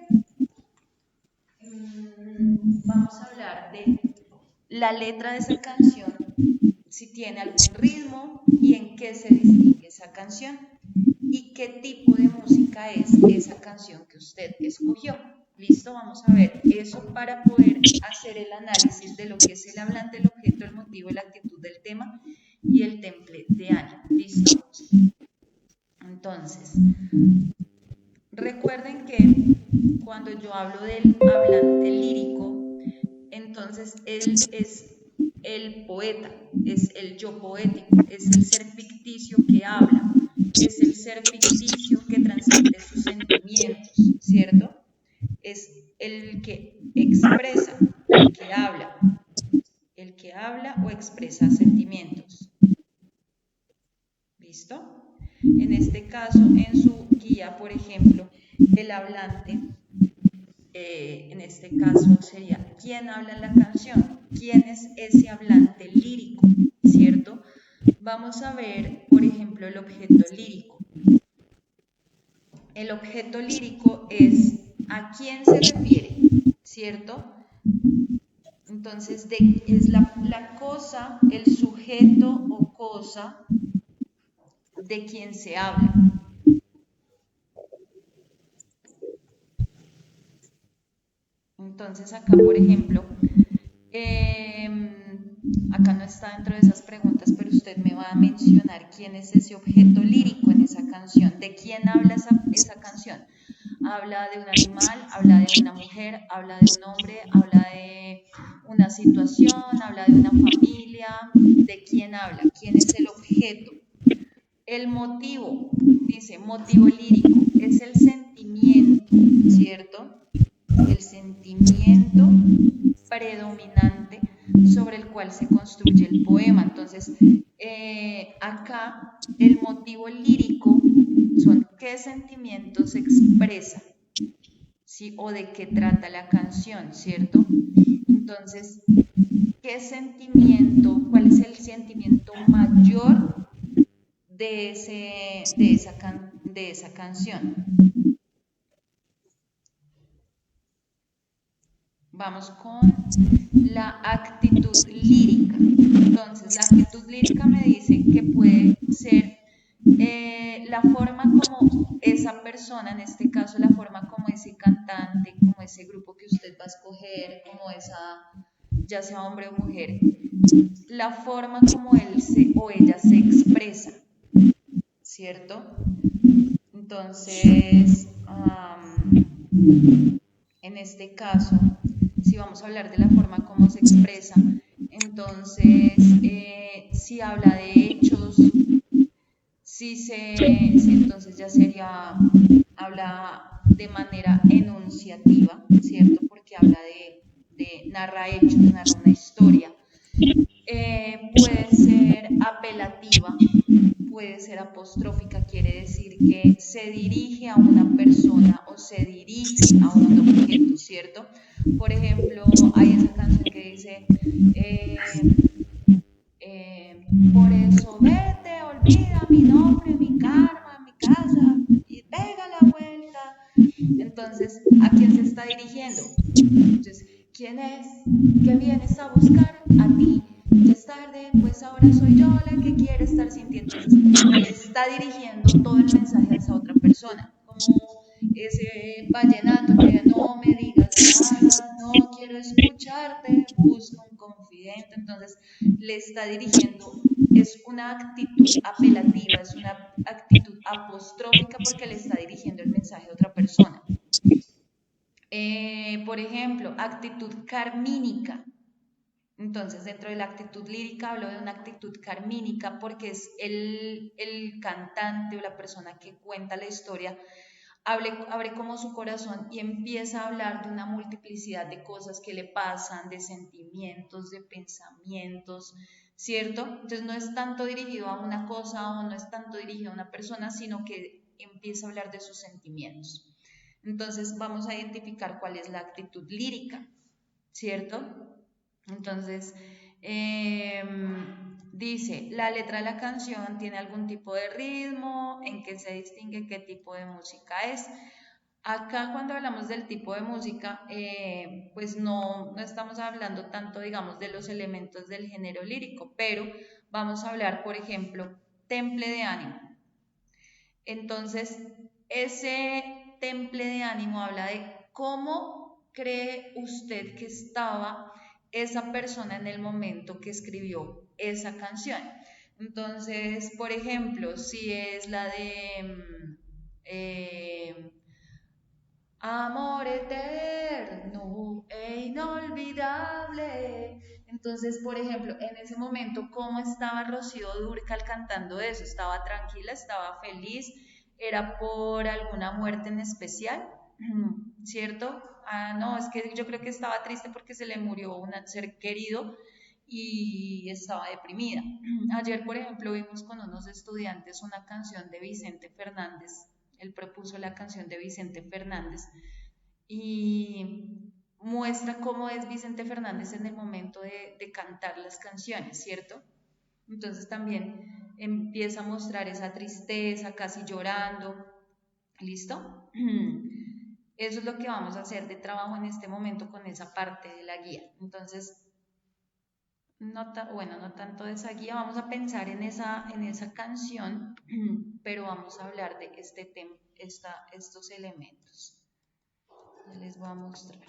Vamos a hablar de la letra de esa canción, si tiene algún ritmo y en qué se distingue esa canción y qué tipo de música es esa canción que usted escogió. ¿Listo? Vamos a ver eso para poder hacer el análisis de lo que es el hablante, el objeto, el motivo, la actitud del tema y el temple de ánimo. ¿Listo? Entonces, recuerden que cuando yo hablo del hablante lírico, entonces él es el poeta, es el yo poético, es el ser ficticio que habla, es el ser ficticio que transmite sus sentimientos, ¿cierto? Es el que expresa, el que habla o expresa sentimientos. ¿Listo? En este caso, en su guía, por ejemplo, el hablante, en este caso sería ¿quién habla en la canción? ¿Quién es ese hablante lírico? ¿Cierto? Vamos a ver, por ejemplo, el objeto lírico. El objeto lírico es a quién se refiere, ¿cierto? Entonces, es la cosa, el sujeto o cosa de quien se habla. Entonces, acá, por ejemplo, acá no está dentro de esas preguntas, pero usted me va a mencionar quién es ese objeto lírico en esa canción, de quién habla esa canción. Habla de un animal, habla de una mujer, habla de un hombre, habla de una situación, habla de una familia. ¿De quién habla? ¿Quién es el objeto? El motivo, dice, motivo lírico, es el sentimiento, ¿cierto? El sentimiento predominante sobre el cual se construye el poema. Entonces, acá el motivo lírico son qué sentimientos se expresa, ¿sí? O de qué trata la canción, ¿cierto? Entonces, ¿qué sentimiento, cuál es el sentimiento mayor de esa canción? Vamos con la actitud lírica. Entonces, la actitud lírica me dice que puede ser la forma como esa persona, en este caso la forma como ese cantante, como ese grupo que usted va a escoger, como esa, ya sea hombre o mujer, la forma como él o ella se expresa, ¿cierto? Entonces, en este caso, si vamos a hablar de la forma como se expresa, entonces, si habla de hechos, si entonces ya sería, habla de manera enunciativa, ¿cierto? Porque habla narra hechos, narra una historia. Puede ser apelativa, puede ser apostrófica, quiere decir que se dirige a una persona o se dirige a un objeto, ¿cierto? Por ejemplo, hay esa canción que dice, por eso vete, olvida mi nombre, mi karma, mi casa y pega la vuelta. Entonces, ¿a quién se está dirigiendo? Entonces, ¿quién es? ¿Qué vienes a buscar? A ti. Ya es tarde, pues ahora soy yo la que quiere estar sin ti. Entonces, le está dirigiendo todo el mensaje a esa otra persona. Como ese vallenato que no me digas nada, no quiero escucharte, busco un confidente. Entonces, le está dirigiendo, es una actitud apelativa, es una actitud apostrófica porque le está dirigiendo el mensaje a otra persona. Por ejemplo, actitud carmínica. Entonces, dentro de la actitud lírica hablo de una actitud carmínica porque es el cantante o la persona que cuenta la historia, abre como su corazón y empieza a hablar de una multiplicidad de cosas que le pasan, de sentimientos, de pensamientos, ¿cierto? Entonces no es tanto dirigido a una cosa o no es tanto dirigido a una persona, sino que empieza a hablar de sus sentimientos. Entonces vamos a identificar cuál es la actitud lírica, ¿cierto? Entonces, dice, la letra de la canción tiene algún tipo de ritmo, en qué se distingue qué tipo de música es. Acá cuando hablamos del tipo de música, pues no estamos hablando tanto, digamos, de los elementos del género lírico, pero vamos a hablar, por ejemplo, temple de ánimo. Entonces, ese temple de ánimo habla de cómo cree usted que estaba esa persona en el momento que escribió esa canción. Entonces, por ejemplo, si es la de amor eterno e inolvidable. Entonces, por ejemplo, en ese momento, ¿cómo estaba Rocío Dúrcal cantando eso? ¿Estaba tranquila? ¿Estaba feliz? ¿Era por alguna muerte en especial? ¿Cierto? No, es que yo creo que estaba triste porque se le murió un ser querido y estaba deprimida. Ayer, por ejemplo, vimos con unos estudiantes una canción de Vicente Fernández. Él propuso la canción de Vicente Fernández y muestra cómo es Vicente Fernández en el momento de cantar las canciones, ¿cierto? Entonces también empieza a mostrar esa tristeza, casi llorando. ¿Listo? Eso es lo que vamos a hacer de trabajo en este momento con esa parte de la guía. Entonces, bueno, no tanto de esa guía, vamos a pensar en esa canción, pero vamos a hablar de este tema, estos elementos. Ya les voy a mostrar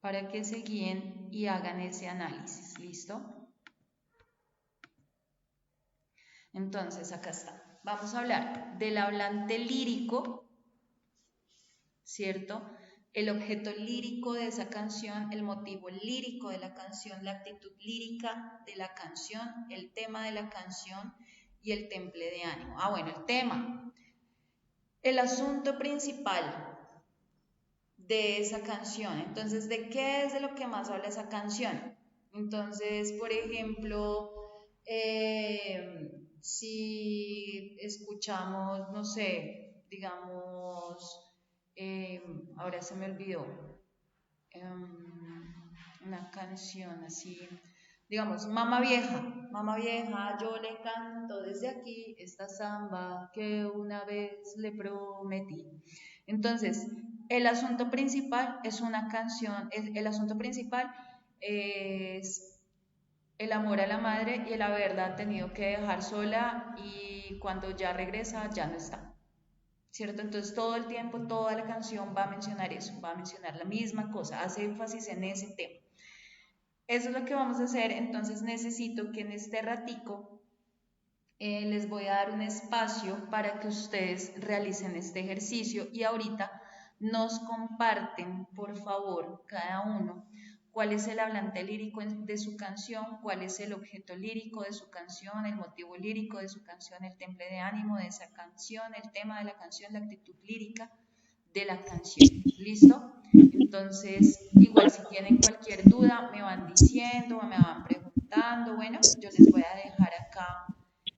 para que se guíen y hagan ese análisis. ¿Listo? Entonces, acá está. Vamos a hablar del hablante lírico, ¿cierto? El objeto lírico de esa canción, el motivo lírico de la canción, la actitud lírica de la canción, el tema de la canción y el temple de ánimo. Bueno, el tema. El asunto principal de esa canción. Entonces, ¿de qué es de lo que más habla esa canción? Entonces, por ejemplo, si escuchamos, no sé, digamos, ahora se me olvidó, una canción así, digamos, mamá vieja, yo le canto desde aquí esta samba que una vez le prometí. Entonces, el asunto principal es una canción, el asunto principal es el amor a la madre y el haberla tenido que dejar sola y cuando ya regresa ya no está. ¿Cierto? Entonces todo el tiempo, toda la canción va a mencionar eso, va a mencionar la misma cosa, hace énfasis en ese tema. Eso es lo que vamos a hacer, entonces necesito que en este ratico les voy a dar un espacio para que ustedes realicen este ejercicio y ahorita nos comparten, por favor, cada uno, cuál es el hablante lírico de su canción, cuál es el objeto lírico de su canción, el motivo lírico de su canción, el temple de ánimo de esa canción, el tema de la canción, la actitud lírica de la canción. ¿Listo? Entonces, igual si tienen cualquier duda, me van diciendo, me van preguntando. Bueno, yo les voy a dejar acá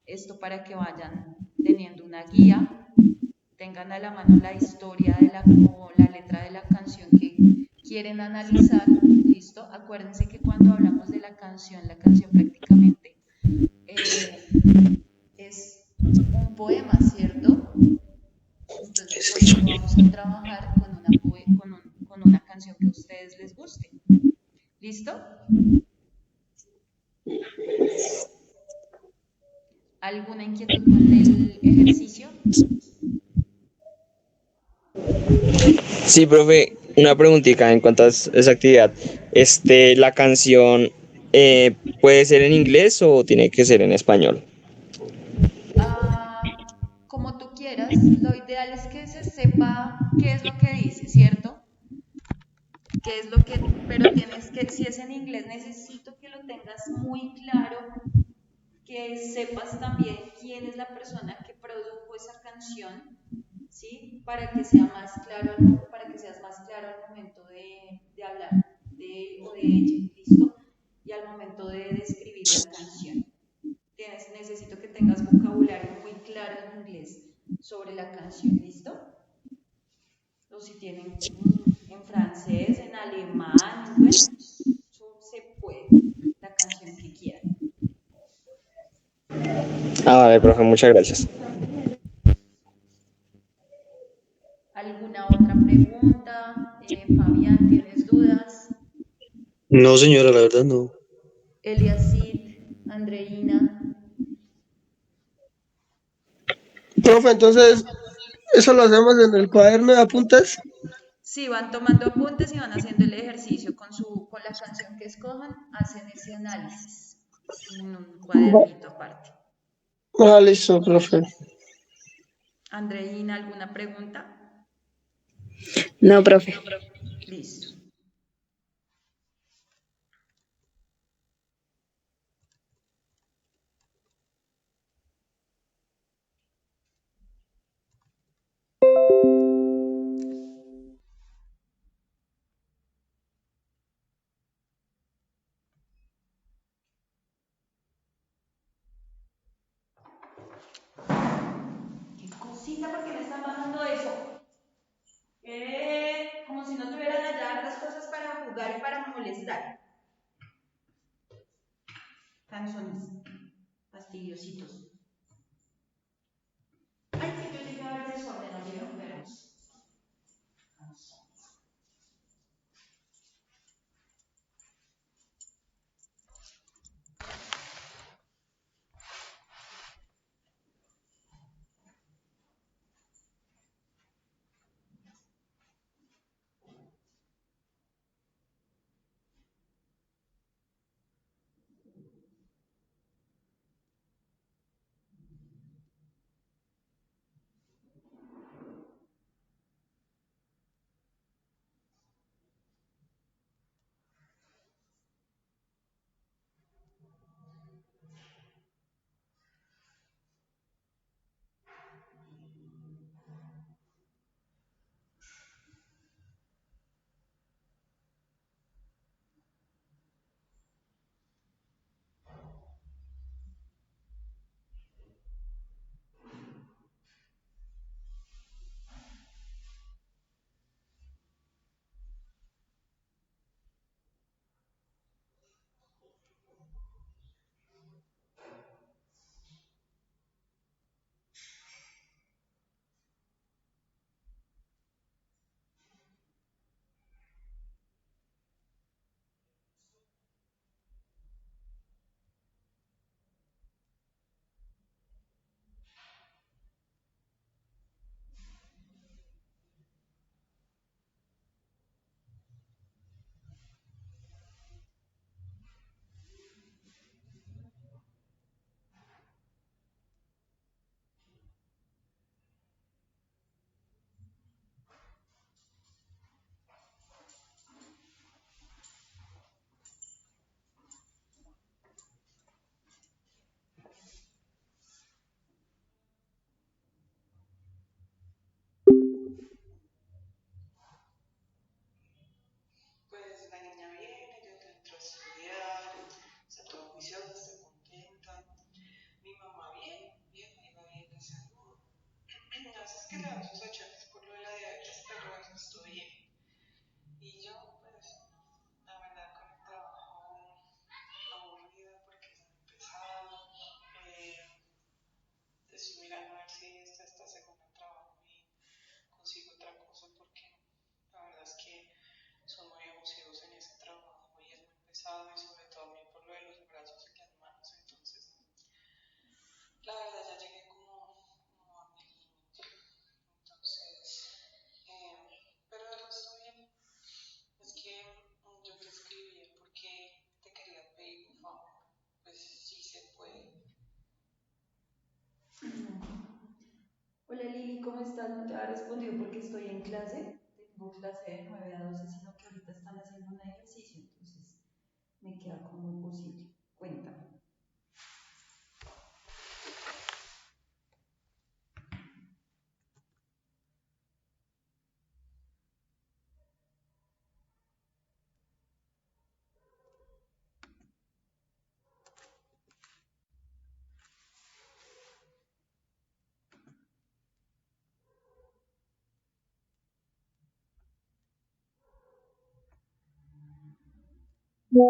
esto para que vayan teniendo una guía, tengan a la mano la historia o la letra de la canción que quieren analizar. ¿Listo? Acuérdense que cuando hablamos de la canción prácticamente es un poema, ¿cierto? Entonces, por eso vamos a trabajar con una canción que a ustedes les guste. ¿Listo? ¿Alguna inquietud con el ejercicio? Sí, profe, una preguntita en cuanto a esa actividad. ¿La canción puede ser en inglés o tiene que ser en español? Como tú quieras, lo ideal es que se sepa qué es lo que dice, ¿cierto? Qué es lo que, pero tienes que, si es en inglés, necesito que lo tengas muy claro, que sepas también quién es la persona que produjo esa canción, ¿sí? Para que sea más claro, para que seas más claro al momento de hablar de él o de ella, ¿listo? Y al momento de describir la canción. Necesito que tengas vocabulario muy claro en inglés sobre la canción, ¿listo? O si tienen en francés, en alemán, bueno, eso se puede, la canción que quieran. Vale, profe, muchas gracias. ¿Alguna otra pregunta? Fabián, ¿tienes dudas? No, señora, la verdad no. Eliasid, Andreina. Profe, entonces, ¿eso lo hacemos en el cuaderno de apuntes? Sí, van tomando apuntes y van haciendo el ejercicio con la canción que escojan, hacen ese análisis en un cuadernito aparte. Listo, profe. Andreina, ¿alguna pregunta? No, profe. Listo. Leticia, ¿por qué me están bajando eso? Como si no tuvieran allá las cosas para jugar y para molestar. Canzones, fastidiositos. Ay, que yo llegué a ver desorden, ¿no vieron? Veamos. Pues la niña viene, yo entro a estudiar, está toda juiciosa, está contenta. Mi mamá bien, bien, ahí va bien de salud. A veces que le dan sus achaques por lo de la diabetes, pero eso estoy bien. Y yo, pues, la verdad con el trabajo aburrida porque es muy pesado. Eh, Estoy mirando a ver si esta semana trabajo y consigo otra cosa porque la verdad es que son muy abusivos en ese trabajo y es muy pesado y sobre todo a mí por lo de los brazos y las manos. Entonces, la verdad ya llegué como a mi límite. Entonces, pero el resto bien. Es que yo te escribí porque te quería pedir un favor. Pues si se puede. Hola Lili, ¿cómo estás? No te había respondido porque estoy en clase. Tengo clase de 9 a 12, sino que ahorita están haciendo una